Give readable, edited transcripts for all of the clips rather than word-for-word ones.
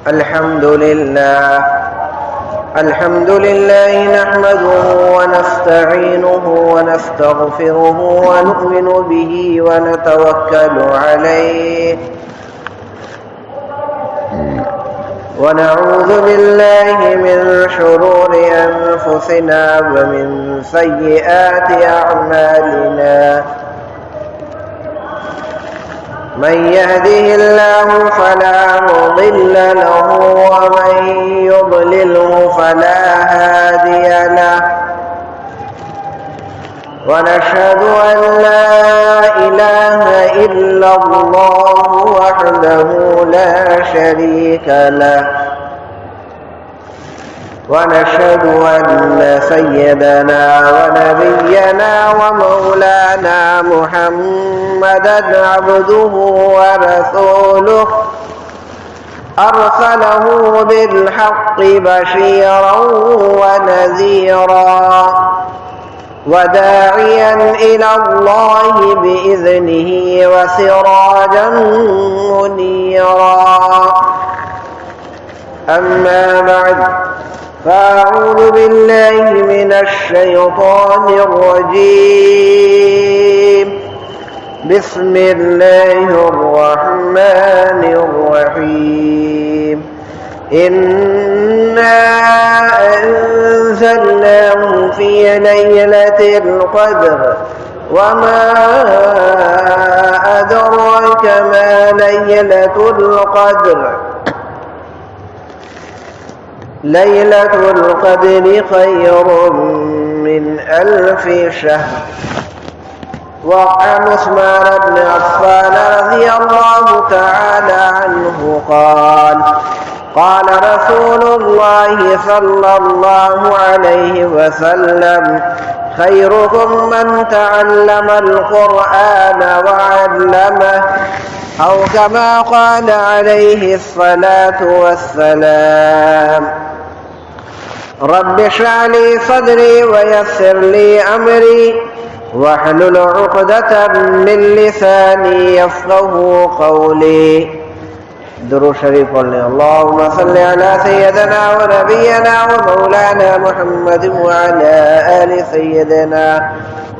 الحمد لله نحمده ونستعينه ونستغفره ونؤمن به ونتوكل عليه ونعوذ بالله من شرور أنفسنا ومن سيئات أعمالنا من يهده الله فلا مضل له ومن يضلله فلا هادي له ونشهد أن لا إله إلا الله وحده لا شريك له ونشهد أن سيدنا ونبينا ومولانا محمدا عبده ورسوله أرسله بالحق بشيرا ونذيرا وداعيا إلى الله بإذنه وسراجا منيرا أما بعد فأعوذ بالله من الشيطان الرجيم بسم الله الرحمن الرحيم إنا أنزلناه في ليلة القدر وما أدراك ما ليلة القدر ليلة القدر خير من 1000 شهر. وعن عثمان بن عفان رضي الله تعالى عنه قال رسول الله صلى الله عليه وسلم خيركم من تعلم القرآن وعلمه أو كما قال عليه الصلاة والسلام. رب اشرح لي صدري ويسر لي أمري واحلل عقدة من لساني يفقه قولي. درود شریف پڑھنے. اللهم صل على سيدنا ونبينا ومولانا محمد وعلى آل سيدنا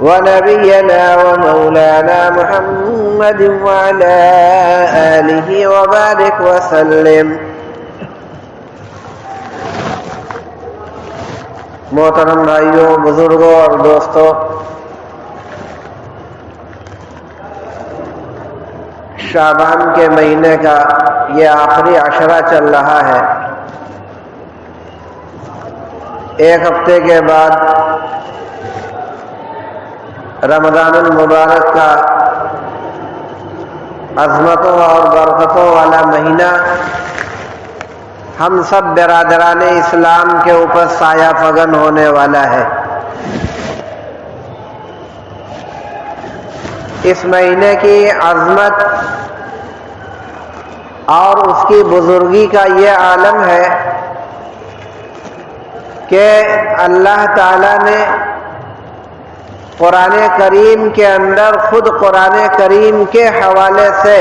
ونبينا ومولانا محمد وعلى آله وبارك وسلم. محترم بھائیوں، بزرگوں اور دوستوں، شعبان کے مہینے کا یہ آخری عشرہ چل رہا ہے. ایک ہفتے کے بعد رمضان المبارک کا عظمتوں اور برکتوں والا مہینہ ہم سب برادران اسلام کے اوپر سایہ فگن ہونے والا ہے. اس مہینے کی عظمت اور اس کی بزرگی کا یہ عالم ہے کہ اللہ تعالیٰ نے قرآن کریم کے اندر خود قرآن کریم کے حوالے سے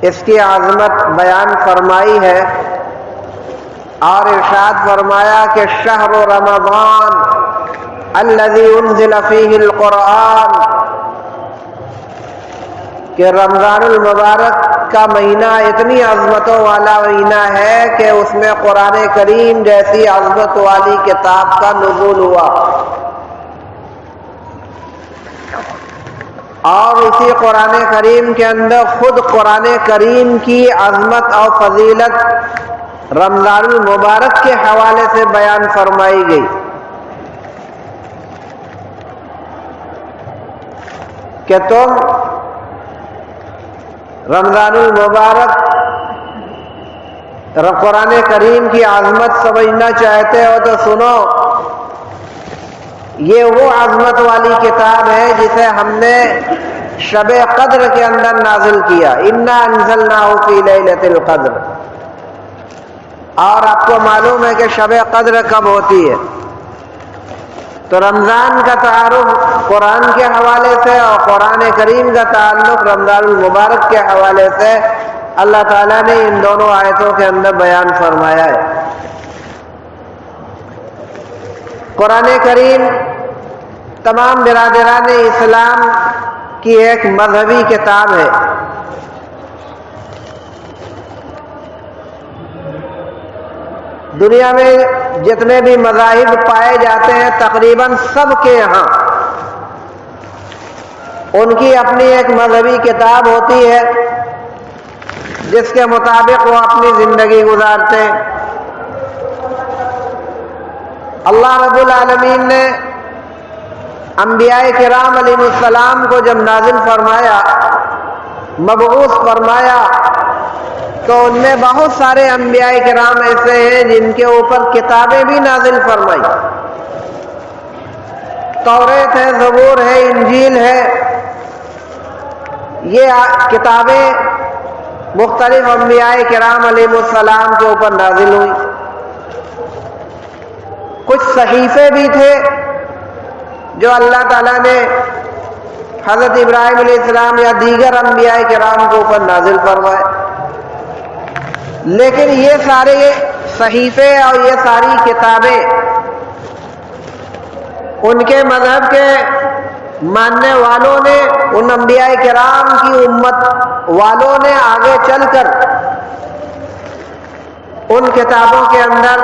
اس کی عظمت بیان فرمائی ہے اور ارشاد فرمایا کہ شہر رمضان الذی انزل فیہ القرآن، کہ رمضان المبارک کا مہینہ اتنی عظمتوں والا مہینہ ہے کہ اس میں قرآن کریم جیسی عظمت والی کتاب کا نزول ہوا. اور اسی قرآن کریم کے اندر خود قرآن کریم کی عظمت اور فضیلت رمضان المبارک کے حوالے سے بیان فرمائی گئی کہ تم رمضان المبارک قرآن کریم کی عظمت سمجھنا چاہتے ہو تو سنو، یہ وہ عظمت والی کتاب ہے جسے ہم نے شب قدر کے اندر نازل کیا. انا انزلناہ فی لیلۃ القدر. اور آپ کو معلوم ہے کہ شب قدر کب ہوتی ہے؟ تو رمضان کا تعارف قرآن کے حوالے سے اور قرآن کریم کا تعلق رمضان المبارک کے حوالے سے اللہ تعالیٰ نے ان دونوں آیتوں کے اندر بیان فرمایا ہے۔ قرآن کریم تمام برادران اسلام کی ایک مذہبی کتاب ہے۔ دنیا میں جتنے بھی مذاہب پائے جاتے ہیں تقریباً سب کے یہاں ان کی اپنی ایک مذہبی کتاب ہوتی ہے جس کے مطابق وہ اپنی زندگی گزارتے ہیں۔ اللہ رب العالمین نے انبیاء کرام علیہ السلام کو جب نازل فرمایا، مبعوث فرمایا، تو ان میں بہت سارے انبیاء کرام ایسے ہیں جن کے اوپر کتابیں بھی نازل فرمائی۔ توریت ہے، زبور ہے، انجیل ہے، یہ کتابیں مختلف انبیاء کرام علیہ السلام کے اوپر نازل ہوئی۔ کچھ صحیفے بھی تھے جو اللہ تعالیٰ نے حضرت ابراہیم علیہ السلام یا دیگر انبیاء کرام کے اوپر نازل فرمائے، لیکن یہ سارے صحیفے اور یہ ساری کتابیں ان کے مذہب کے ماننے والوں نے، ان انبیاء کرام کی امت والوں نے آگے چل کر ان کتابوں کے اندر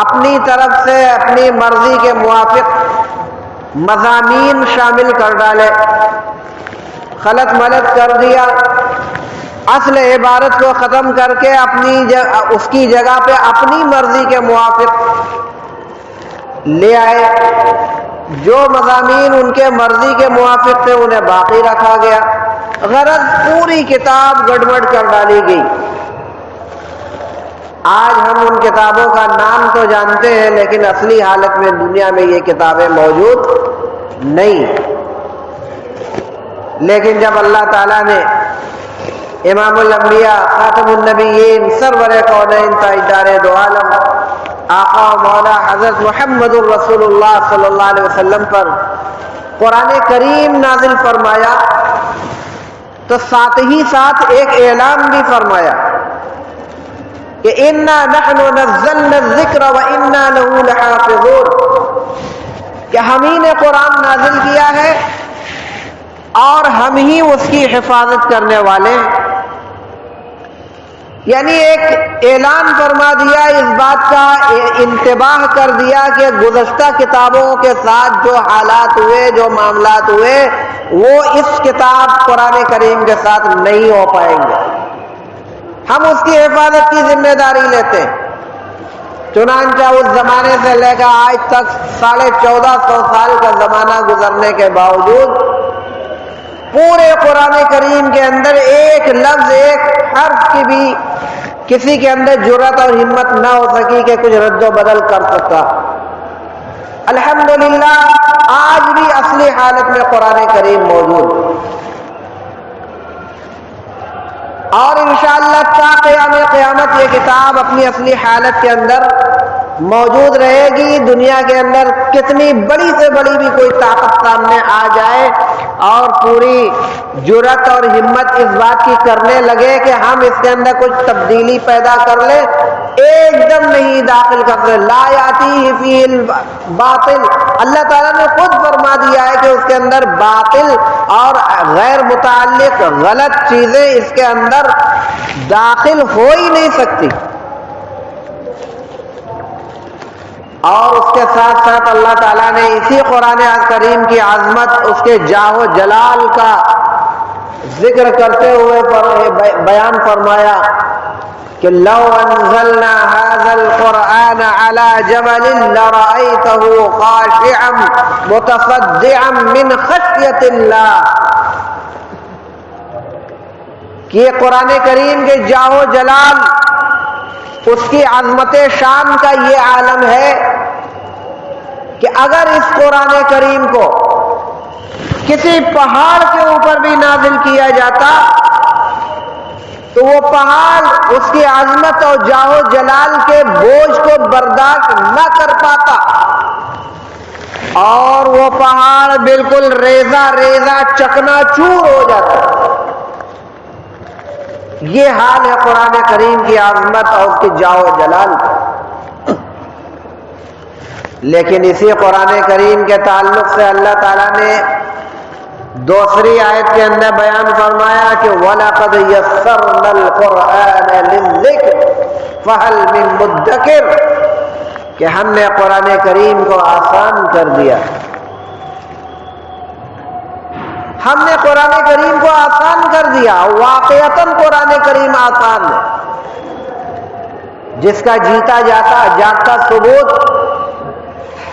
اپنی طرف سے اپنی مرضی کے موافق مضامین شامل کر ڈالے، خلط ملط کر دیا، اصل عبارت کو ختم کر کے اس کی جگہ پہ اپنی مرضی کے موافق لے آئے۔ جو مضامین ان کے مرضی کے موافق تھے انہیں باقی رکھا گیا، غرض پوری کتاب گڑبڑ کر ڈالی گئی۔ آج ہم ان کتابوں کا نام تو جانتے ہیں لیکن اصلی حالت میں دنیا میں یہ کتابیں موجود نہیں۔ لیکن جب اللہ تعالیٰ نے امام الانبیاء، خاتم النبیین، سرور کونین، تاجدار دو عالم، آقا و مولا حضرت محمد الرسول اللہ صلی اللہ علیہ وسلم پر قرآن کریم نازل فرمایا تو ساتھ ہی ساتھ ایک اعلان بھی فرمایا کہ اِنَّا نَحْنُ نَزَّلْنَا الذِّكْرَ وَإِنَّا لَهُ لَحَافِظُونَ، کہ ہم ہی نے قرآن نازل کیا ہے اور ہم ہی اس کی حفاظت کرنے والے ہیں۔ یعنی ایک اعلان فرما دیا، اس بات کا انتباہ کر دیا کہ گزشتہ کتابوں کے ساتھ جو حالات ہوئے، جو معاملات ہوئے، وہ اس کتاب قرآن کریم کے ساتھ نہیں ہو پائیں گے، ہم اس کی حفاظت کی ذمہ داری لیتے ہیں۔ چنانچہ اس زمانے سے لے کر آج تک 1450 سال کا زمانہ گزرنے کے باوجود پورے قرآن کریم کے اندر ایک لفظ، ایک حرف کی بھی کسی کے اندر جرأت اور ہمت نہ ہو سکی کہ کچھ رد و بدل کر سکتا۔ الحمدللہ آج بھی اصلی حالت میں قرآن کریم موجود، اور انشاءاللہ تا قیام قیامت یہ کتاب اپنی اصلی حالت کے اندر موجود رہے گی۔ دنیا کے اندر کتنی بڑی سے بڑی بھی کوئی طاقت سامنے آ جائے اور پوری جرأت اور ہمت اس بات کی کرنے لگے کہ ہم اس کے اندر کچھ تبدیلی پیدا کر لیں، ایک دم نہیں داخل کر دیں۔ لا یاتیہ فیہ الباطل، اللہ تعالیٰ نے خود فرما دیا ہے کہ اس کے اندر باطل اور غیر متعلق غلط چیزیں اس کے اندر داخل ہو ہی نہیں سکتی۔ اور اس کے ساتھ ساتھ اللہ تعالیٰ نے اسی قرآن کریم کی عظمت، اس کے جاہ و جلال کا ذکر کرتے ہوئے بیان فرمایا کہ لو انزلنا هذا القرآن على جبل لرأيته خاشعا متصدعا من خشية الله، کہ یہ قرآن کریم کے جاہ و جلال، اس کی عظمت شان کا یہ عالم ہے کہ اگر اس قرآن کریم کو کسی پہاڑ کے اوپر بھی نازل کیا جاتا تو وہ پہاڑ اس کی عظمت اور جاہ و جلال کے بوجھ کو برداشت نہ کر پاتا، اور وہ پہاڑ بالکل ریزہ ریزہ چکنا چور ہو جاتا۔ یہ حال ہے قرآن کریم کی عظمت اور اس کی جاو جلال کا۔ لیکن اسی قرآن کریم کے تعلق سے اللہ تعالیٰ نے دوسری آیت کے اندر بیان فرمایا کہ وَلَقَدْ يَسَّرْنَا الْقُرْآنَ لِلذِّكْرِ فَهَلْ مِن مُدَّكِرٍ، کہ ہم نے قرآن کریم کو آسان کر دیا۔ ہم نے قرآن کریم کو آسان کر دیا، واقعتاً قرآن کریم آسان ہے۔ جس کا جیتا جاگتا ثبوت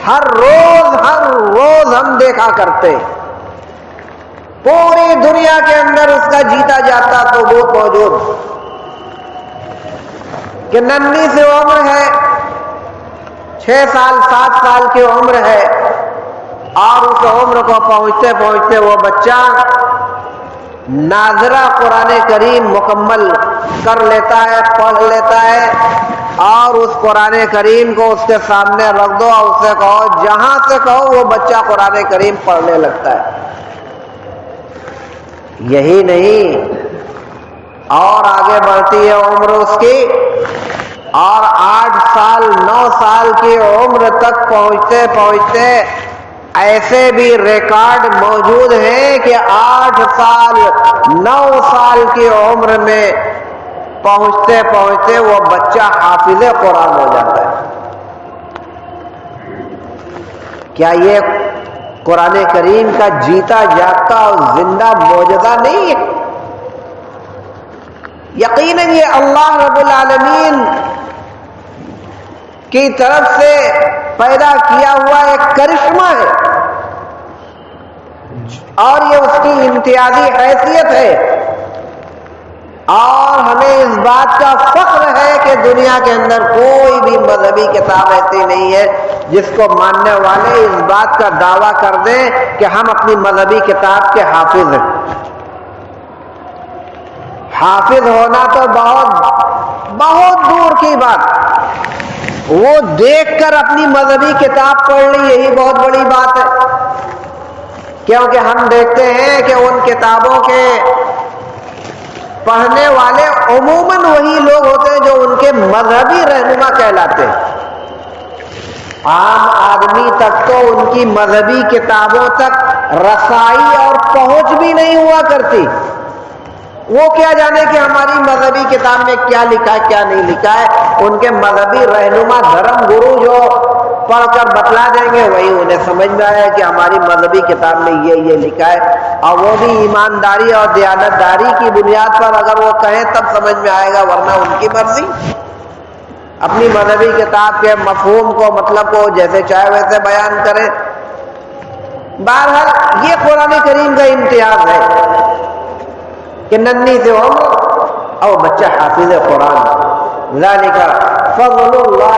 ہر روز ہم دیکھا کرتے، پوری دنیا کے اندر اس کا جیتا جاگتا ثبوت موجود، کہ ننھی سی عمر ہے، 6 سال 7 سال کی عمر ہے، اور اس عمر کو پہنچتے پہنچتے وہ بچہ ناظرہ قرآن کریم مکمل کر لیتا ہے، پڑھ لیتا ہے، اور اس قرآن کریم کو اس کے سامنے رکھ دو اور اسے کہو، جہاں سے کہو وہ بچہ قرآن کریم پڑھنے لگتا ہے۔ یہی نہیں، اور آگے بڑھتی ہے عمر اس کی، اور 8 سال 9 سال کی عمر تک پہنچتے پہنچتے ایسے بھی ریکارڈ موجود ہیں کہ 8 سال 9 سال کی عمر میں پہنچتے پہنچتے وہ بچہ حافظ قرآن ہو جاتا ہے۔ کیا یہ قرآن کریم کا جیتا جاگتا اور زندہ معجزہ نہیں ہے؟ یقیناً یہ اللہ رب العالمین کی طرف سے پیدا کیا ہوا ایک کرشمہ ہے، اور یہ اس کی امتیازی حیثیت ہے، اور ہمیں اس بات کا فخر ہے کہ دنیا کے اندر کوئی بھی مذہبی کتاب ایسی نہیں ہے جس کو ماننے والے اس بات کا دعویٰ کر دیں کہ ہم اپنی مذہبی کتاب کے حافظ ہیں۔ حافظ ہونا تو بہت دور کی بات، وہ دیکھ کر اپنی مذہبی کتاب پڑھ لی یہی بہت بڑی بات ہے، کیونکہ ہم دیکھتے ہیں کہ ان کتابوں کے پڑھنے والے عموماً وہی لوگ ہوتے ہیں جو ان کے مذہبی رہنما کہلاتے ہیں۔ عام آدمی تک تو ان کی مذہبی کتابوں تک رسائی اور پہنچ بھی نہیں ہوا کرتی، وہ کیا جانے کہ ہماری مذہبی کتاب میں کیا لکھا ہے کیا نہیں لکھا ہے۔ ان کے مذہبی رہنما دھرم گرو جو پڑھ کر بتلا دیں گے وہی انہیں سمجھ میں آیا کہ ہماری مذہبی کتاب میں یہ لکھا ہے، اور وہ بھی ایمانداری اور دیانتداری کی بنیاد پر اگر وہ کہیں تب سمجھ میں آئے گا، ورنہ ان کی مرضی، اپنی مذہبی کتاب کے مفہوم کو مطلب کو جیسے چاہے ویسے بیان کریں۔ بہرحال یہ قرآن کریم کا امتیاز ہے کہ ننھی سے عمر اور بچہ حافظ قرآن، ذالک فضل اللہ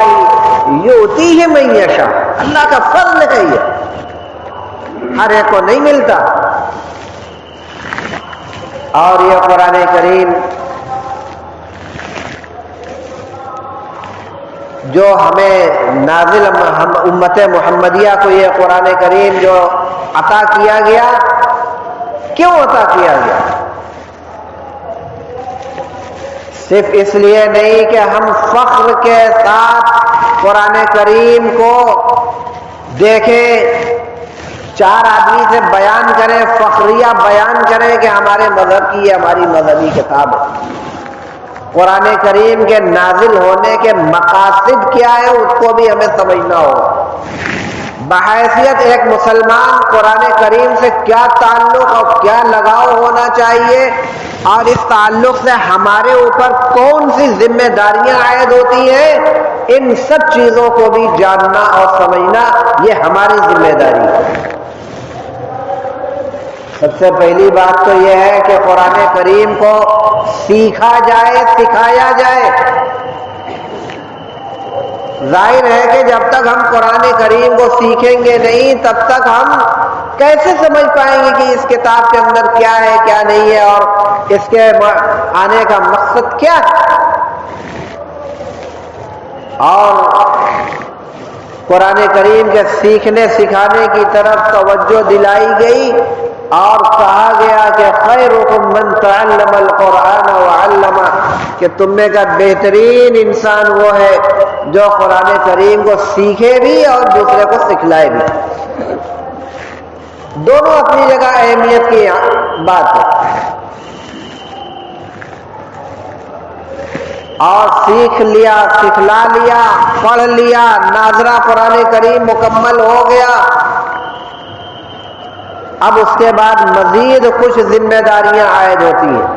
یؤتیہ من یشاء، اللہ کا فضل ہے، یہ ہر ایک کو نہیں ملتا۔ اور یہ قرآن کریم جو ہمیں نازل امت محمدیہ کو یہ قرآن کریم جو عطا کیا گیا، کیوں عطا کیا گیا؟ صرف اس لیے نہیں کہ ہم فخر کے ساتھ قرآن کریم کو دیکھیں، 4 آدمی سے بیان کریں، فخریہ بیان کریں کہ ہمارے مذہب کی یہ ہماری مذہبی کتاب ہے۔ قرآن کریم کے نازل ہونے کے مقاصد کیا ہے اس کو بھی ہمیں سمجھنا ہوگا۔ بحیثیت ایک مسلمان قرآن کریم سے کیا تعلق اور کیا لگاؤ ہونا چاہیے، اور اس تعلق سے ہمارے اوپر کون سی ذمہ داریاں عائد ہوتی ہیں، ان سب چیزوں کو بھی جاننا اور سمجھنا یہ ہماری ذمہ داری ہے۔ سب سے پہلی بات تو یہ ہے کہ قرآن کریم کو سیکھا جائے، سکھایا جائے۔ ظاہر ہے کہ جب تک ہم قرآن کریم کو سیکھیں گے نہیں تب تک ہم کیسے سمجھ پائیں گے کہ اس کتاب کے اندر کیا ہے کیا نہیں ہے اور اس کے آنے کا مقصد کیا ہے۔ اور قرآن کریم کے سیکھنے سکھانے کی طرف توجہ دلائی گئی اور کہا گیا کہ خیرکم من تعلم القرآن وعلمہ، کہ تم میں کا بہترین انسان وہ ہے جو قرآن کریم کو سیکھے بھی اور دوسرے کو سکھلائے بھی۔ دونوں اپنی جگہ اہمیت کی بات ہے۔ اور سیکھ لیا، سکھلا لیا، پڑھ لیا، ناظرہ قرآن کریم مکمل ہو گیا، اب اس کے بعد مزید کچھ ذمہ داریاں عائد ہوتی ہیں۔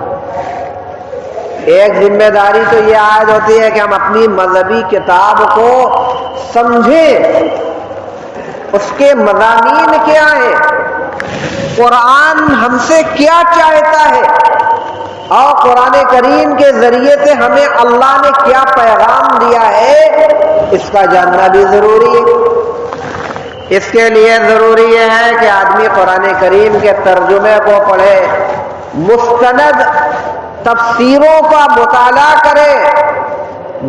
ایک ذمہ داری تو یہ عائد ہوتی ہے کہ ہم اپنی مذہبی کتاب کو سمجھیں، اس کے مضامین کیا ہیں، قرآن ہم سے کیا چاہتا ہے، اور قرآن کریم کے ذریعے سے ہمیں اللہ نے کیا پیغام دیا ہے، اس کا جاننا بھی ضروری ہے۔ اس کے لیے ضروری یہ ہے کہ آدمی قرآن کریم کے ترجمے کو پڑھے، مستند تفسیروں کا مطالعہ کرے،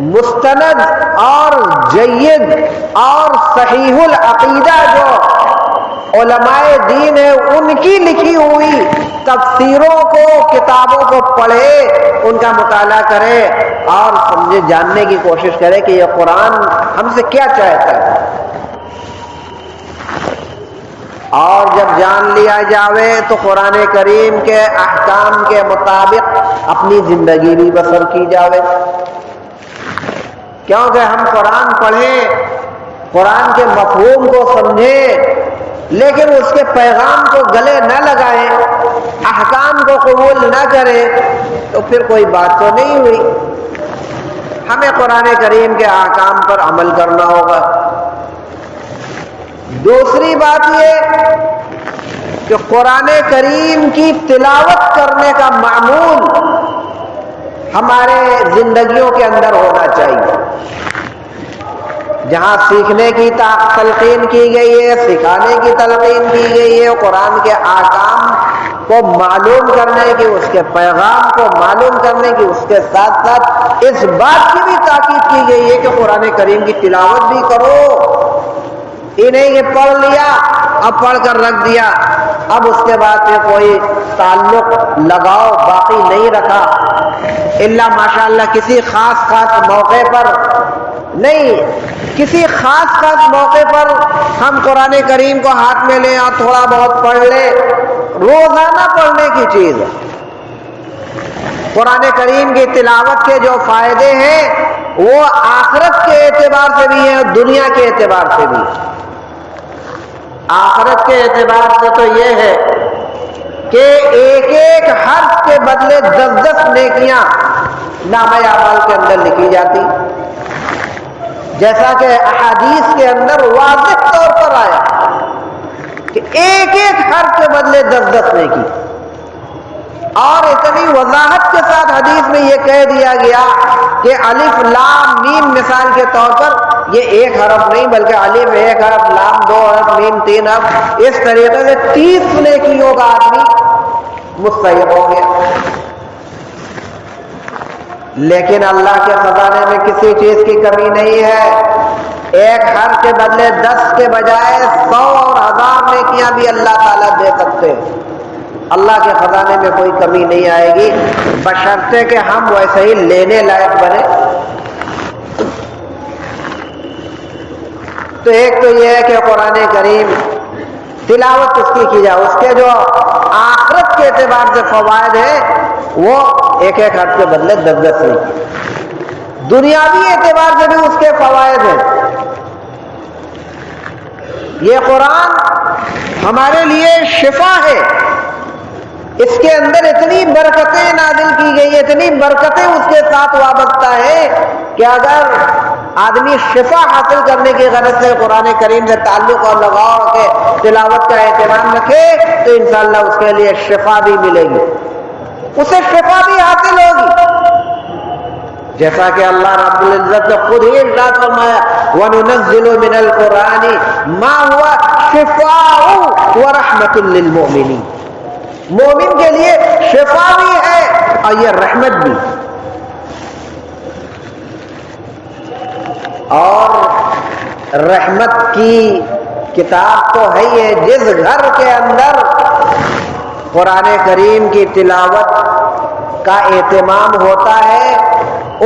مستند اور جید اور صحیح العقیدہ جو علماء دین ہے ان کی لکھی ہوئی تفسیروں کو، کتابوں کو پڑھے، ان کا مطالعہ کرے اور سمجھے، جاننے کی کوشش کرے کہ یہ قرآن ہم سے کیا چاہتا ہے۔ اور جب جان لیا جاوے تو قرآن کریم کے احکام کے مطابق اپنی زندگی بھی بسر کی جاوے، کیونکہ ہم قرآن پڑھیں، قرآن کے مفہوم کو سمجھیں، لیکن اس کے پیغام کو گلے نہ لگائیں، احکام کو قبول نہ کریں، تو پھر کوئی بات تو نہیں ہوئی۔ ہمیں قرآن کریم کے احکام پر عمل کرنا ہوگا۔ دوسری بات یہ کہ قرآن کریم کی تلاوت کرنے کا معمول ہمارے زندگیوں کے اندر ہونا چاہیے۔ جہاں سیکھنے کی تلقین کی گئی ہے، سکھانے کی تلقین کی گئی ہے، قرآن کے احکام کو معلوم کرنے کی، اس کے پیغام کو معلوم کرنے کی، اس کے ساتھ ساتھ اس بات کی بھی تاکید کی گئی ہے کہ قرآن کریم کی تلاوت بھی کرو۔ یہ نہیں کہ پڑھ لیا، اب پڑھ کر رکھ دیا، اب اس کے بعد پھر کوئی تعلق لگاؤ باقی نہیں رکھا، الا ماشاءاللہ کسی خاص موقع پر نہیں، کسی خاص موقع پر ہم قرآن کریم کو ہاتھ میں لیں اور تھوڑا بہت پڑھ لیں، روزانہ پڑھنے کی چیز ہے۔ قرآن کریم کی تلاوت کے جو فائدے ہیں وہ آخرت کے اعتبار سے بھی ہیں اور دنیا کے اعتبار سے بھی۔ آخرت کے اعتبار سے تو یہ ہے کہ ایک ایک حرف کے بدلے 10 نیکیاں نامہ اعمال کے اندر لکھی جاتی، جیسا کہ احادیث کے اندر واضح طور پر آیا کہ ایک ایک حرف کے بدلے 10 نیکی، اور اتنی وضاحت کے ساتھ حدیث میں یہ کہہ دیا گیا کہ الف لام میم مثال کے طور پر یہ ایک حرف نہیں بلکہ الف 1 حرف، لام 2 حرف، میم 3 حرف، اس طریقے سے 30 نیکیوں کا آدمی مستحق ہو گیا۔ لیکن اللہ کے خزانے میں کسی چیز کی کمی نہیں ہے، ایک حرف کے بدلے 10 کے بجائے 100 اور 1000 نیکیاں بھی اللہ تعالیٰ دے سکتے ہیں۔ اللہ کے خزانے میں کوئی کمی نہیں آئے گی، بشرطے کہ ہم ویسے ہی لینے لائق بنے۔ تو ایک تو یہ ہے کہ قرآن کریم تلاوت اس کی جائے، اس کے جو آخرت کے اعتبار سے فوائد ہیں وہ ایک ایک حرف کے بدلے 10 ہیں، دنیاوی اعتبار سے بھی اس کے فوائد ہیں۔ یہ قرآن ہمارے لیے شفا ہے، اس کے اندر اتنی برکتیں نازل کی گئی، اتنی برکتیں اس کے ساتھ وابستہ ہیں کہ اگر آدمی شفا حاصل کرنے کی غرض سے قرآن کریم سے تعلق اور لگاؤ کے تلاوت کا اہتمام رکھے تو انشاءاللہ اس کے لیے شفا بھی ملے گی، اسے شفا بھی حاصل ہوگی، جیسا کہ اللہ رب العزت نے خود ہی ارشاد فرمایا وَنُنَزِّلُ مِنَ الْقُرْآنِ مَا هُوَ شِفَاءٌ وَرَحْمَةٌ لِّلْمُؤْمِنِينَ، مومن کے لیے شفا بھی ہے اور یہ رحمت بھی، اور رحمت کی کتاب تو ہے یہ جس گھر کے اندر قرآن کریم کی تلاوت کا اہتمام ہوتا ہے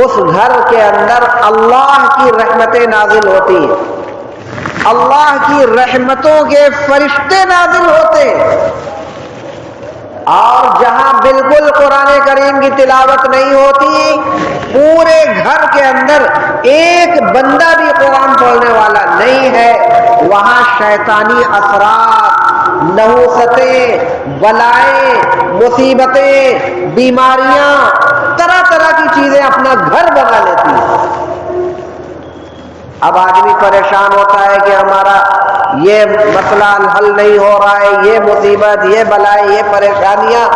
اس گھر کے اندر اللہ کی رحمتیں نازل ہوتی ہیں، اللہ کی رحمتوں کے فرشتے نازل ہوتے ہیں۔ اور جہاں بالکل قرآن کریم کی تلاوت نہیں ہوتی، پورے گھر کے اندر ایک بندہ بھی قرآن پڑھنے والا نہیں ہے، وہاں شیطانی اثرات، نحوستیں، بلائیں، مصیبتیں، بیماریاں، طرح طرح کی چیزیں اپنا گھر بنا لیتی ہیں۔ اب آدمی پریشان ہوتا ہے کہ ہمارا یہ مسئلہ حل نہیں ہو رہا ہے، یہ مصیبت، یہ بلائیں، یہ پریشانیاں،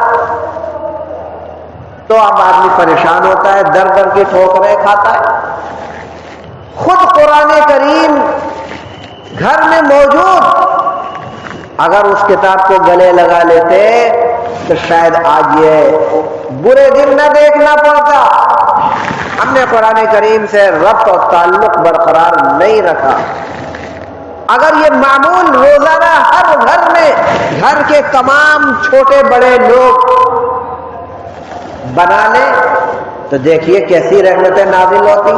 تو اب آدمی پریشان ہوتا ہے، در در کی ٹھوکریں کھاتا ہے۔ خود قرآن کریم گھر میں موجود، اگر اس کتاب کو گلے لگا لیتے تو شاید آج یہ برے دن نہ دیکھنا پڑتا۔ ہم نے قرآن کریم سے ربط اور تعلق برقرار نہیں رکھا۔ اگر یہ معمول روزانہ ہر گھر میں گھر کے تمام چھوٹے بڑے لوگ بنا لیں تو دیکھیے کیسی رحمتیں نازل ہوتی۔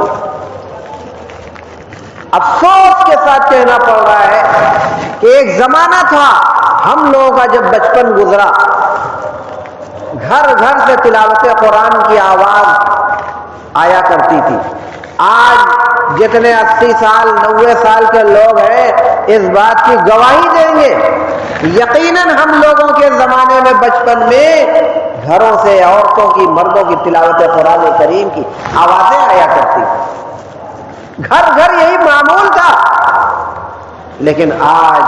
افسوس کے ساتھ کہنا پڑ رہا ہے کہ ایک زمانہ تھا ہم لوگوں کا جب بچپن گزرا، گھر گھر سے تلاوت قرآن کی آواز آیا کرتی تھی۔ آج جتنے 80 سال 90 سال کے لوگ ہیں اس بات کی گواہی دیں گے، یقیناً ہم لوگوں کے زمانے میں بچپن میں گھروں سے عورتوں کی، مردوں کی تلاوت قرآن کریم کی آوازیں آیا کرتی تھی، گھر گھر یہی معمول تھا۔ لیکن آج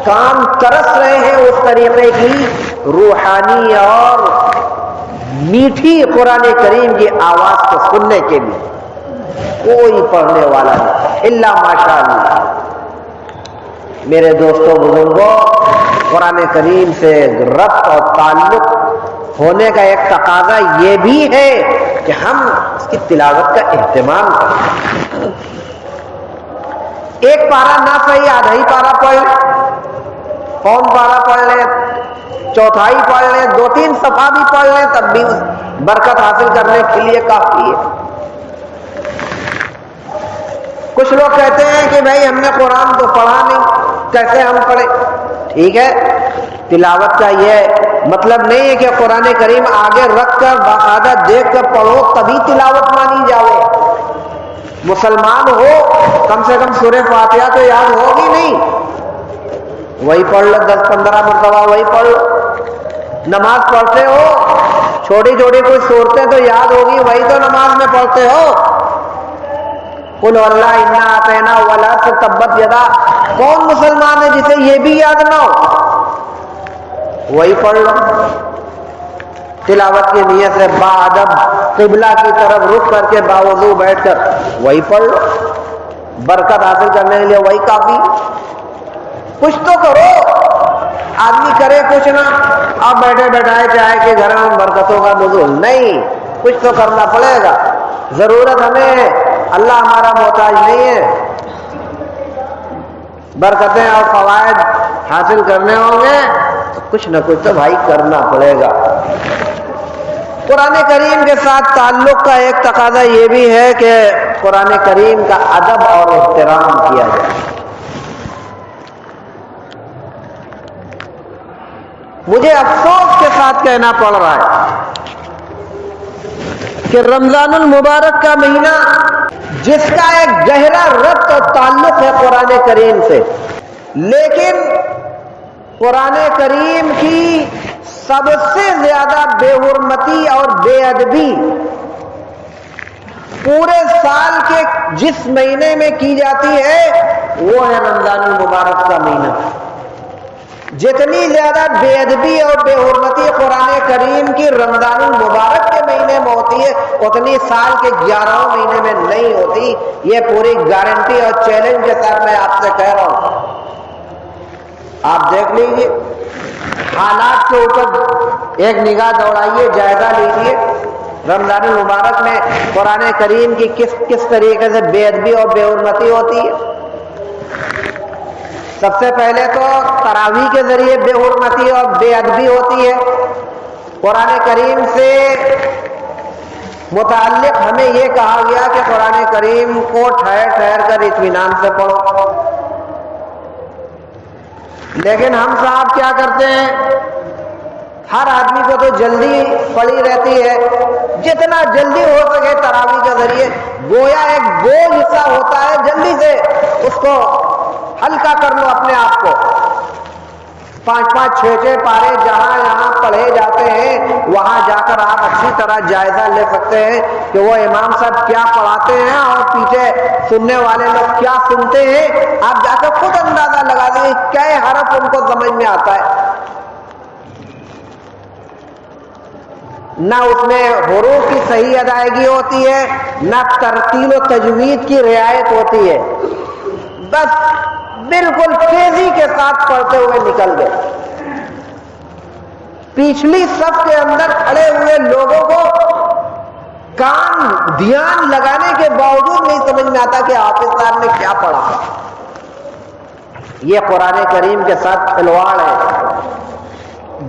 کام ترس رہے ہیں اس طریقے کی روحانی اور میٹھی قرآن کریم کی آواز کو سننے کے لیے، کوئی پڑھنے والا نہیں الا ماشاء اللہ۔ میرے دوستوں بزرگوں، قرآن کریم سے ربط اور تعلق ہونے کا ایک تقاضا یہ بھی ہے کہ ہم اس کی تلاوت کا اہتمام کریں۔ ایک پارا نہ صحیح آدھا ہی پارا پڑھ لیں، پون پارا پڑھ لیں، چوتھائی پڑھ لیں، 2-3 صفحہ بھی پڑھ لیں، تب بھی برکت حاصل کرنے کے لیے کافی ہے۔ کچھ لوگ کہتے ہیں کہ بھائی ہم نے قرآن تو پڑھا نہیں، کیسے ہم پڑھیں؟ ٹھیک ہے، تلاوت کا یہ مطلب نہیں ہے کہ قرآن کریم آگے رکھ کر باقاعدہ دیکھ کر پڑھو تبھی تلاوت مانی جاؤ۔ مسلمان ہو کم سے کم سورہ فاتحہ تو یاد ہوگی نہیں، وہی پڑھ لو 10-15 مرتبہ، وہی پڑھ لو۔ نماز پڑھتے ہو، چھوٹی چھوٹی کوئی صورتیں تو یاد ہوگی، وہی تو نماز میں پڑھتے ہو۔ قل اللہ انا اعطینا ولا تبت یدا، کون مسلمان ہے جسے یہ بھی یاد نہ ہو؟ وہی پڑھ لو۔ تلاوت کی نیت سے باادب قبلہ کی طرف رخ کر کے باوضو بیٹھ کر وہی پڑھ لو، برکت حاصل کرنے کے لیے وہی کافی۔ کچھ تو کرو، آدمی کرے کچھ نہ، اب بیٹھے بیٹھائے چاہے کہ گھر میں برکتوں کا نزول نہیں، کچھ تو کرنا پڑے گا۔ ضرورت ہمیں ہے، اللہ ہمارا محتاج نہیں ہے۔ برکتیں اور فوائد حاصل کرنے ہوں گے تو کچھ نہ کچھ تو بھائی کرنا پڑے گا۔ قرآن کریم کے ساتھ تعلق کا ایک تقاضا یہ بھی ہے کہ قرآن کریم کا ادب اور احترام کیا جائے۔ مجھے افسوس کے ساتھ کہنا پڑ رہا ہے کہ رمضان المبارک کا مہینہ جس کا ایک گہرا ربط اور تعلق ہے قرآن کریم سے، لیکن قرآن کریم کی سب سے زیادہ بے حرمتی اور بے ادبی پورے سال کے جس مہینے میں کی جاتی ہے وہ ہے رمضان المبارک کا مہینہ۔ جتنی زیادہ بے ادبی اور بے حرمتی قرآن کریم کی رمضان المبارک کے مہینے میں ہوتی ہے اتنی سال کے 11 مہینے میں نہیں ہوتی۔ یہ پوری گارنٹی اور چیلنج کے ساتھ میں آپ سے کہہ رہا ہوں۔ آپ دیکھ لیجیے، حالات کے اوپر ایک نگاہ دوڑائیے، جائزہ لیجیے، رمضان المبارک میں قرآن کریم کی کس طریقے سے بے ادبی اور بے حرمتی ہوتی ہے۔ سب سے پہلے تو تراویح کے ذریعے بے حرمتی اور بے ادبی ہوتی ہے۔ قرآن کریم سے متعلق ہمیں یہ کہا گیا کہ قرآن کریم کو ٹھہر ٹھہر کر اطمینان سے پڑھو، لیکن ہم صاحب کیا کرتے ہیں، ہر آدمی کو تو جلدی پڑی رہتی ہے، جتنا جلدی ہو سکے تراویح کے ذریعے گویا ایک بوجھ سا ہوتا ہے، جلدی سے اس کو ہلکا کر لو اپنے آپ کو۔ 5-5 6-6 پارے جہاں یہاں پڑھے جاتے ہیں، وہاں جا کر آپ اچھی طرح جائزہ لے سکتے ہیں کہ وہ امام صاحب کیا پڑھاتے ہیں اور پیچھے سننے والے لوگ کیا سنتے ہیں۔ آپ جا کر خود اندازہ لگا دیں کئے حرف ان کو سمجھ میں آتا ہے۔ نہ اس میں حروف کی صحیح ادائیگی ہوتی ہے، نہ ترتیل و تجوید کی رعایت ہوتی ہے، بس بالکل تیزی کے ساتھ پڑھتے ہوئے نکل گئے۔ پچھلی صف کے اندر کھڑے ہوئے لوگوں کو کان دھیان لگانے کے باوجود نہیں سمجھ میں آتا کہ حافظ صاحب نے کیا پڑھا۔ یہ قرآن کریم کے ساتھ کھلواڑ ہے۔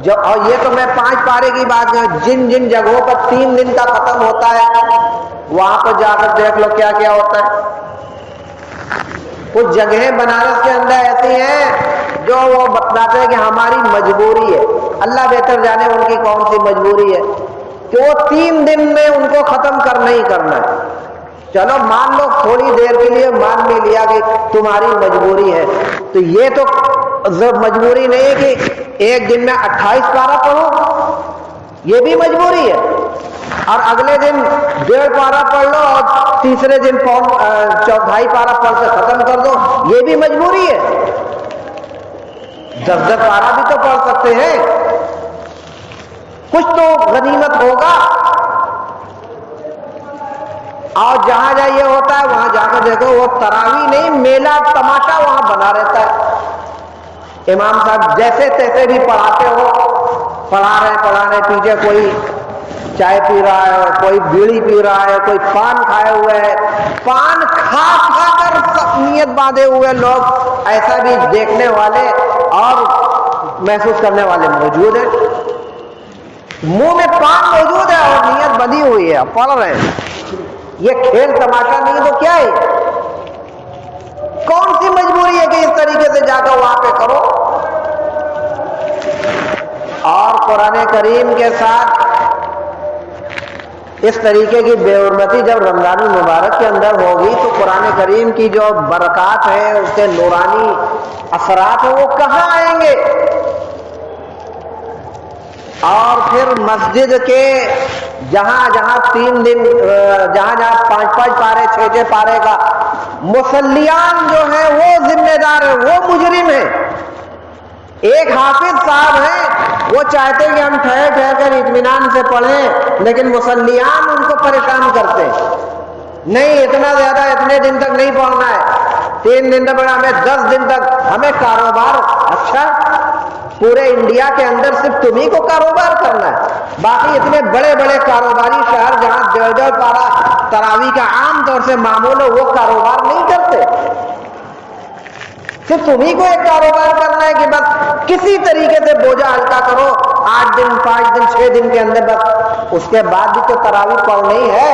اور یہ تو میں 5 پارے کی بات نہیں، جن جن جگہوں پر 3 دن کا ختم ہوتا ہے وہاں پر جا کر دیکھ لو کیا کیا ہوتا ہے۔ کچھ جگہیں بنارس کے اندر ایسی ہیں جو وہ بتلاتے ہیں کہ ہماری مجبوری ہے، اللہ بہتر جانے ان کی کون سی مجبوری ہے کہ وہ 3 دن میں ان کو ختم کرنا ہی کرنا ہے۔ چلو مان لو تھوڑی دیر کے لیے مان بھی لیا کہ تمہاری مجبوری ہے، تو یہ تو مجبوری نہیں ہے کہ ایک دن میں 28 پارہ پڑھو، یہ بھی مجبوری ہے، اور اگلے دن 1.5 پارہ پڑھ لو اور تیسرے دن 2.25 پارہ پڑھ کے ختم کر دو، یہ بھی مجبوری ہے۔ 10 پارہ بھی تو پڑھ سکتے ہیں، کچھ تو غنیمت ہوگا۔ اور جہاں جہاں یہ ہوتا ہے وہاں جا کر دیکھو وہ تراویح نہیں، میلہ تماشا وہاں بنا رہتا ہے۔ امام صاحب جیسے تیسے بھی پڑھاتے ہو، پڑھا رہے پیچھے کوئی چائے پی رہا ہے، کوئی بیڑی پی رہا ہے، کوئی پان کھائے ہوئے ہے، پان کھا کھا کر نیت باندھے ہوئے لوگ، ایسا بھی دیکھنے والے اور محسوس کرنے والے موجود ہیں۔ منہ میں پان موجود ہے اور نیت بندھی ہوئی ہے، پڑھ رہے ہیں۔ یہ کھیل تماشا نہیں تو کیا ہے؟ کون سی مجبوری ہے کہ اس طریقے سے جا کر وہاں پہ کرو؟ اور قرآن کریم کے ساتھ اس طریقے کی بے حرمتی جب رمضان المبارک کے اندر ہوگی تو قرآن کریم کی جو برکات ہے، اس کے نورانی اثرات ہیں، وہ کہاں آئیں گے؟ اور پھر مسجد کے جہاں جہاں 3 دن، جہاں جہاں 5-5 پارے 6-6 پارے کا مصلیان جو ہیں وہ ذمہ دار ہیں، وہ مجرم ہیں۔ ایک حافظ صاحب ہیں، وہ چاہتے ہیں کہ ہم ٹھہر ٹھہر کر اطمینان سے پڑھیں، لیکن مصلیان ان کو پریشان کرتے ہیں، نہیں اتنا زیادہ اتنے دن تک نہیں پڑھنا ہے، 3 دن تک ہمیں 10 دن تک ہمیں کاروبار۔ اچھا، پورے انڈیا کے اندر صرف تمہیں کو کاروبار کرنا ہے، باقی اتنے بڑے بڑے کاروباری شہر جہاں 1.5 پارہ تراویح کا عام طور سے معمول ہے، وہ کاروبار نہیں کرتے۔ صرف تمہیں کو ایک کاروبار کرنا ہے کہ بس کسی طریقے سے بوجھا ہلکا کرو، 8 دن 5 دن 6 دن کے اندر، بس اس کے بعد بھی تو تراویح پڑھنی ہے۔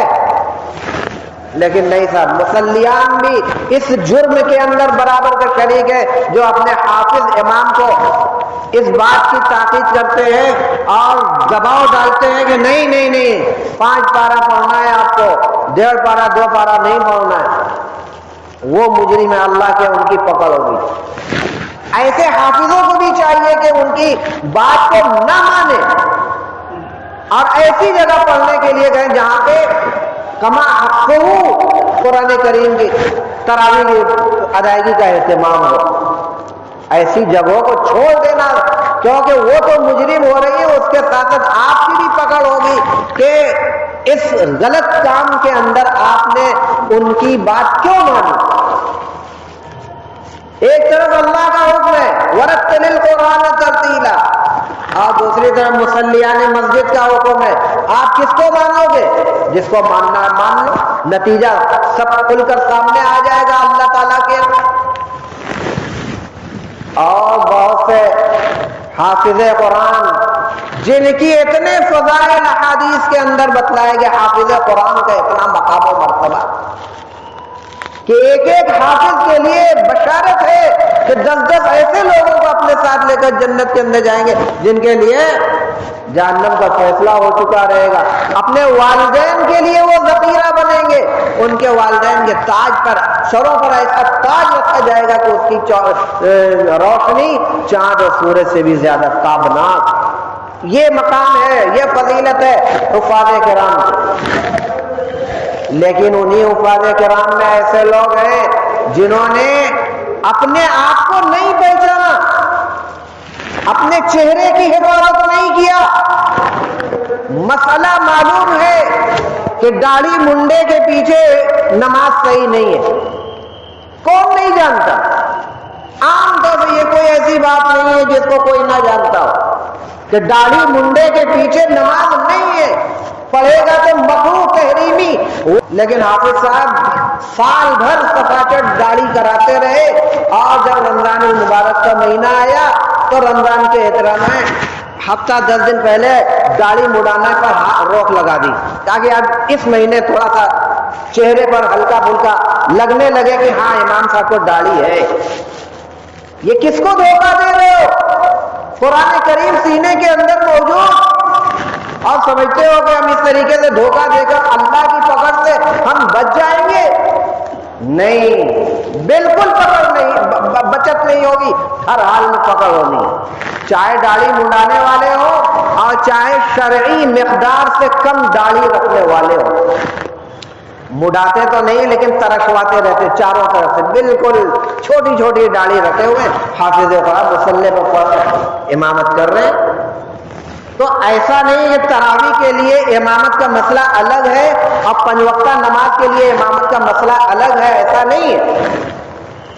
لیکن نہیں صاحب، مصلیان بھی اس جرم کے اندر برابر کا شریک ہے جو اپنے حافظ امام کو اس بات کی تاکید کرتے ہیں اور دباؤ ڈالتے ہیں کہ نہیں نہیں نہیں 5 پارہ پڑھنا ہے آپ کو، 1.5 پارہ 2 پارہ نہیں پڑھنا ہے، وہ مجرم ہے، اللہ کے ان کی پکڑ ہوگی۔ ایسے حافظوں کو بھی چاہیے کہ ان کی بات کو نہ مانے اور ایسی جگہ پڑھنے کے لیے گئے جہاں پہ کما حقہ قرآن کریم کی تراویح کی ادائیگی کا اہتمام ہو۔ ایسی جگہوں کو چھوڑ دینا، کیونکہ وہ تو مجرم ہو رہی ہے، اس کے ساتھ ساتھ آپ کی بھی پکڑ ہوگی کہ اس غلط کام کے اندر آپ نے ان کی بات کیوں مانی۔ ایک طرف اللہ کا حکم ہے وَرَتِّلِ الْقُرْآنَ تَرْتِیلًا، اور دوسری طرف مصلیان مسجد کا حکم ہے۔ آپ کس کو مانو گے؟ جس کو ماننا ہے مان لو، نتیجہ سب کھل کر سامنے آ جائے گا اللہ تعالیٰ کے۔ اور بہت سے حافظ قرآن جن کی اتنے فضائل احادیث کے اندر بتلائے گئے، حافظ قرآن کا اتنا مقام و مرتبہ کہ ایک ایک حافظ کے لیے بشارت ہے کہ 10 ایسے لوگوں کو اپنے ساتھ لے کر جنت کے اندر جائیں گے جن کے لیے جہنم کا فیصلہ ہو چکا رہے گا۔ اپنے والدین کے لیے وہ ذخیرہ بنیں گے، ان کے والدین کے تاج پر، سروں پر ایسا تاج رکھا جائے گا کہ اس کی روشنی چاند اور سورج سے بھی زیادہ تابناک۔ یہ مقام ہے، یہ فضیلت ہے حفاظ کرام کی۔ لیکن انہی حفاظ کرام میں ایسے لوگ ہیں جنہوں نے اپنے آپ کو نہیں پہچانا، اپنے چہرے کی حفاظت نہیں کیا۔ مسئلہ معلوم ہے کہ داڑھی منڈے کے پیچھے نماز صحیح نہیں ہے، کون نہیں جانتا؟ عام طور سے یہ کوئی ایسی بات نہیں ہے جس کو کوئی نہ جانتا ہو کہ داڑھی منڈے کے پیچھے نماز نہیں ہے، پڑھے گا تو مکروہ تحریمی۔ لیکن حافظ صاحب سال بھر سفاچٹ داڑھی کراتے رہے، اور جب رمضان المبارک کا مہینہ آیا تو رمضان کے احترام میں ہفتہ 10 دن پہلے داڑھی مڑانے پر روک لگا دی، تاکہ اب اس مہینے تھوڑا سا چہرے پر ہلکا پھلکا لگنے لگے کہ ہاں امام صاحب کو داڑھی ہے۔ یہ کس کو دھوکہ دے رہے ہو؟ قرآن کریم سینے کے اندر موجود، اور سمجھتے ہو کہ ہم اس طریقے سے دھوکہ دے کر اللہ کی پکڑ سے ہم بچ جائیں گے؟ نہیں، بالکل پکڑ نہیں، بچت نہیں ہوگی، ہر حال میں پکڑ ہونی ہے، چاہے داڑھی منڈانے والے ہوں اور چاہے شرعی مقدار سے کم داڑھی رکھنے والے ہوں۔ مڈاتے تو نہیں لیکن ترکواتے رہتے چاروں طرف سے، بالکل چھوٹی چھوٹی داڑھی رکھے ہوئے حافظ قرآن مصلی پر امامت کر رہے ہیں۔ تو ایسا نہیں کہ تراویح کے لیے امامت کا مسئلہ الگ ہے اور 5 وقتہ نماز کے لیے امامت کا مسئلہ الگ ہے، ایسا نہیں ہے۔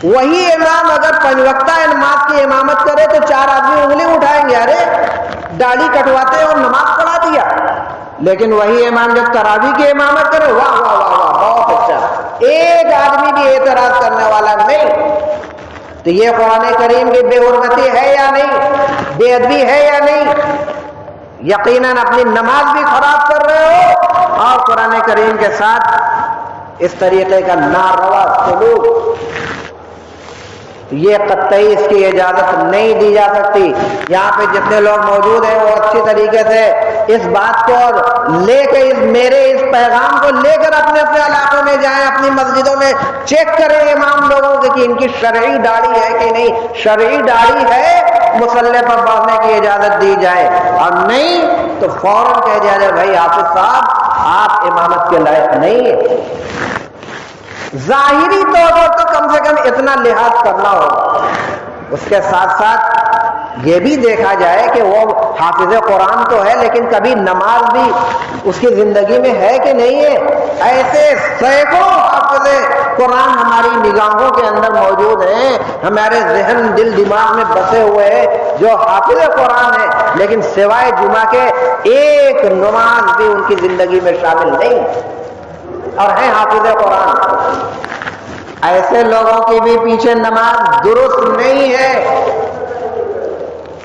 وہی امام اگر 5 وقتہ نماز کی امامت کرے تو 4 آدمی انگلی اٹھائیں گے، ارے داڑھی کٹواتے اور نماز پڑھا دیا۔ لیکن وہی امام جب تراویح کی امامت کرے، واہ واہ واہ واہ، بہت اچھا، ایک آدمی بھی اعتراض کرنے والا نہیں۔ تو یہ قرآن کریم کی بے حرمتی ہے یا نہیں؟ بے ادبی ہے یا نہیں؟ یقیناً اپنی نماز بھی خراب کر رہے ہو اور قرآن کریم کے ساتھ اس طریقے کا ناروا سلوک، یہ قطعی اس کی اجازت نہیں دی جا سکتی۔ یہاں پہ جتنے لوگ موجود ہیں وہ اچھی طریقے سے اس بات کو لے کے میرے اس پیغام کو لے کر اپنے اپنے علاقوں میں جائیں، اپنی مسجدوں میں چیک کریں امام لوگوں سے کہ ان کی شرعی داڑھی ہے کہ نہیں۔ شرعی داڑھی ہے، مصلی پر بیٹھنے کی اجازت دی جائے، اور نہیں تو فوراً کہہ دیا جائے بھائی حافظ صاحب آپ امامت کے لائق نہیں ہیں۔ ظاہری طور پر تو کم سے کم اتنا لحاظ کرنا ہوگا، اس کے ساتھ ساتھ یہ بھی دیکھا جائے کہ وہ حافظ قرآن تو ہے لیکن کبھی نماز بھی اس کی زندگی میں ہے کہ نہیں ہے۔ ایسے سینکڑوں حافظ قرآن ہماری نگاہوں کے اندر موجود ہیں، ہمارے ذہن دل دماغ میں بسے ہوئے ہیں جو حافظ قرآن ہے، لیکن سوائے جمعہ کے ایک نماز بھی ان کی زندگی میں شامل نہیں اور ہیں حافظ قرآن۔ ایسے لوگوں کی بھی پیچھے نماز درست نہیں ہے،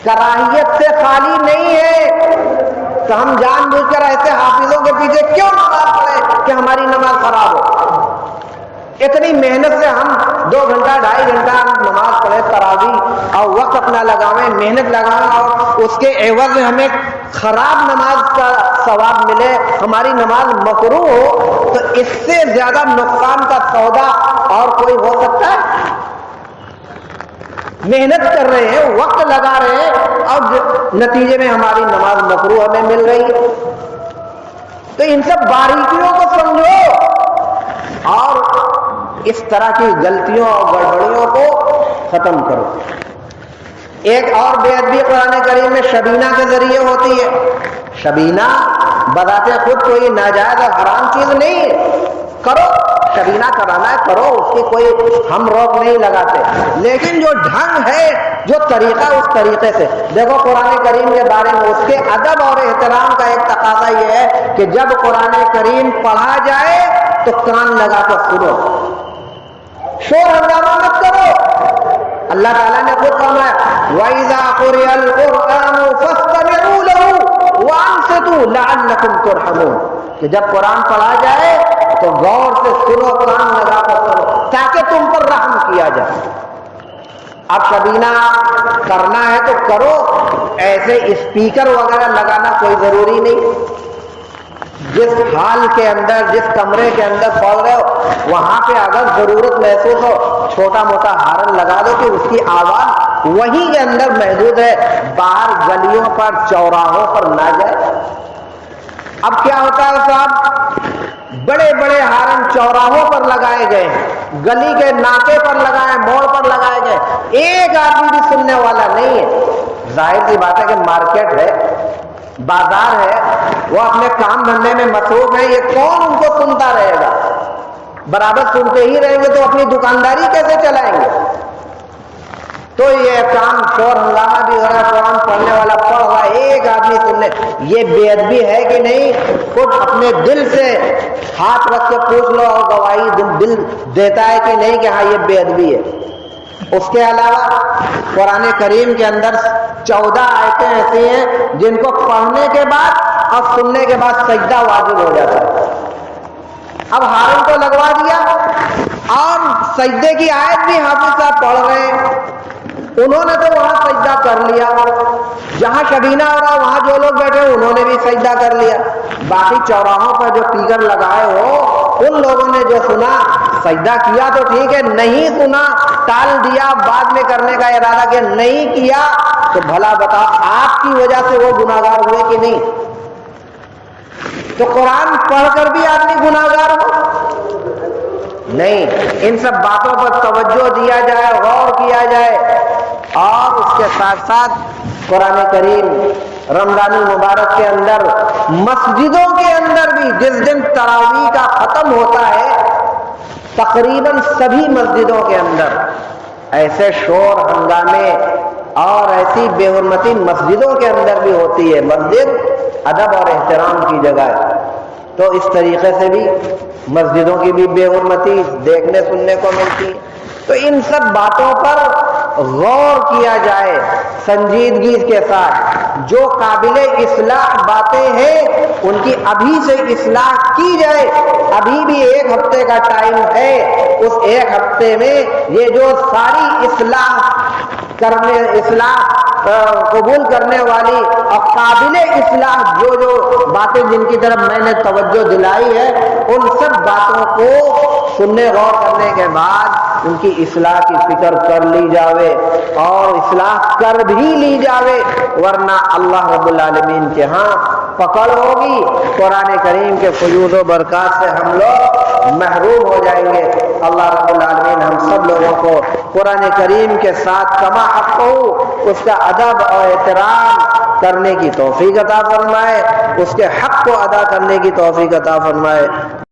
کراہیت سے خالی نہیں ہے۔ تو ہم جان بوجھ کر ایسے حافظوں کے پیچھے کیوں نماز پڑھیں کہ ہماری نماز خراب ہو؟ اتنی محنت سے ہم 2 گھنٹہ 2.5 گھنٹہ ہم نماز پڑھیں تراویح اور وقت اپنا لگاویں، محنت لگاویں، اور اس کے عوض میں ہمیں خراب نماز کا ثواب ملے، ہماری نماز مکروہ ہو، تو اس سے زیادہ نقصان کا سودا اور کوئی ہو سکتا ہے؟ محنت کر رہے ہیں، وقت لگا رہے ہیں، اور نتیجے میں ہماری نماز مکروہ ہمیں مل رہی ہے۔ تو ان سب باریکیوں کو سمجھو اور اس طرح کی غلطیوں اور گڑبڑیوں کو ختم کرو۔ ایک اور بے ادبی قرآن کریم میں شبینہ کے ذریعے ہوتی ہے۔ شبینہ بذات خود کوئی ناجائز اور حرام چیز نہیں ہے، کرو، شبینہ کرانا ہے کرو، اس کی کوئی ہم روک نہیں لگاتے، لیکن جو ڈھنگ ہے، جو طریقہ، اس طریقے سے دیکھو۔ قرآن کریم کے بارے میں اس کے ادب اور احترام کا ایک تقاضا یہ ہے کہ جب قرآن کریم پڑھا جائے تو کان لگا کر سنو، شور ہنگامہ مت کرو، اللہ تعالیٰ نے خود فرمایا وَإِذَا قُرِئَ الْقُرْآنُ فَاسْتَمِعُوا لَهُ وَأَنصِتُوا لَعَلَّكُمْ تُرْحَمُونَ کہ جب قرآن پڑھا جائے تو غور سے سنو، کان لگا کر سنو تاکہ تم پر رحم کیا جائے۔ اب کبینہ کرنا ہے تو کرو، ایسے اسپیکر وغیرہ لگانا کوئی ضروری نہیں۔ جس حال کے اندر، جس کمرے کے اندر پڑھ رہے ہو وہاں پہ اگر ضرورت محسوس ہو چھوٹا موٹا ہارن لگا دو کہ اس کی آواز وہیں کے اندر محدود ہے، باہر گلیوں پر چوراہوں پر نہ جائے۔ اب کیا ہوتا ہے صاحب، بڑے بڑے ہارن چوراہوں پر لگائے گئے ہیں، گلی کے ناکے پر لگائے، موڑ پر لگائے گئے، ایک آدمی بھی سننے والا نہیں ہے۔ ظاہر سی بات ہے کہ مارکیٹ ہے، بازار ہے، وہ اپنے کام دھندے میں مصروف ہے، یہ کون ان کو سنتا رہے گا؟ برابر سنتے ہی رہیں گے تو اپنی دکانداری کیسے چلائیں گے؟ تو یہ کام شور ہنگامہ بھی ہو رہا ہے، قرآن پڑھنے والا پڑھ رہا ہے، ایک آدمی سننے، یہ بے ادبی ہے کہ نہیں؟ خود اپنے دل سے ہاتھ رکھ کے پوچھ لو، اور گواہی دل دیتا ہے کہ نہیں کہ ہاں یہ بے ادبی ہے۔ اس کے علاوہ قرآن کریم کے اندر 14 آیتیں ایسی ہیں جن کو پڑھنے کے بعد اور سننے کے بعد سجدہ واجب ہو جاتا ہے۔ اب ہارن کو لگوا دیا اور سجدے کی آیت بھی حافظ صاحب پڑھ رہے ہیں، انہوں نے تو وہاں سجدہ کر لیا، جہاں کبینہ ہو رہا وہاں جو لوگ بیٹھے انہوں نے بھی سجدہ کر لیا، باقی چوراہوں پر جو اسپیکر لگائے ہو ان لوگوں نے جو سنا سجدہ کیا تو ٹھیک ہے، نہیں سنا ٹال دیا، بعد میں کرنے کا ارادہ کیا، نہیں کیا تو بھلا بتاؤ آپ کی وجہ سے وہ گناہگار ہوئے کہ نہیں؟ تو قرآن پڑھ کر بھی آدمی گناہگار ہو؟ نہیں، ان سب باتوں پر توجہ دیا جائے، غور کیا جائے، اور اس کے ساتھ ساتھ قرآن کریم رمضان المبارک کے اندر مسجدوں کے اندر بھی جس دن تراویح کا ختم ہوتا ہے تقریباً سبھی مسجدوں کے اندر ایسے شور ہنگامے اور ایسی بے حرمتی مسجدوں کے اندر بھی ہوتی ہے۔ مسجد ادب اور احترام کی جگہ ہے، تو اس طریقے سے بھی مسجدوں کی بھی بے حرمتی دیکھنے سننے کو ملتی ہے۔ تو ان سب باتوں پر غور کیا جائے سنجیدگی کے ساتھ، جو قابل اصلاح باتیں ہیں ان کی ابھی سے اصلاح کی جائے۔ ابھی بھی ایک ہفتے کا ٹائم ہے، اس ایک ہفتے میں یہ جو ساری اصلاح قبول کرنے والی اور قابل اصلاح جو باتیں جن کی طرف میں نے توجہ دلائی ہے ان سب باتوں کو سننے غور کرنے کے بعد ان کی اصلاح کی فکر کر لی جاوے اور اصلاح کر بھی لی جاوے، ورنہ اللہ رب العالمین کے ہاں پکڑ ہوگی، قرآن کریم کے فیوض و برکات سے ہم لوگ محروم ہو جائیں گے۔ اللہ رب العالمین ہم سب لوگوں کو قرآن کریم کے ساتھ کما حق ہو اس کا ادب اور احترام کرنے کی توفیق عطا فرمائے، اس کے حق کو ادا کرنے کی توفیق عطا فرمائے۔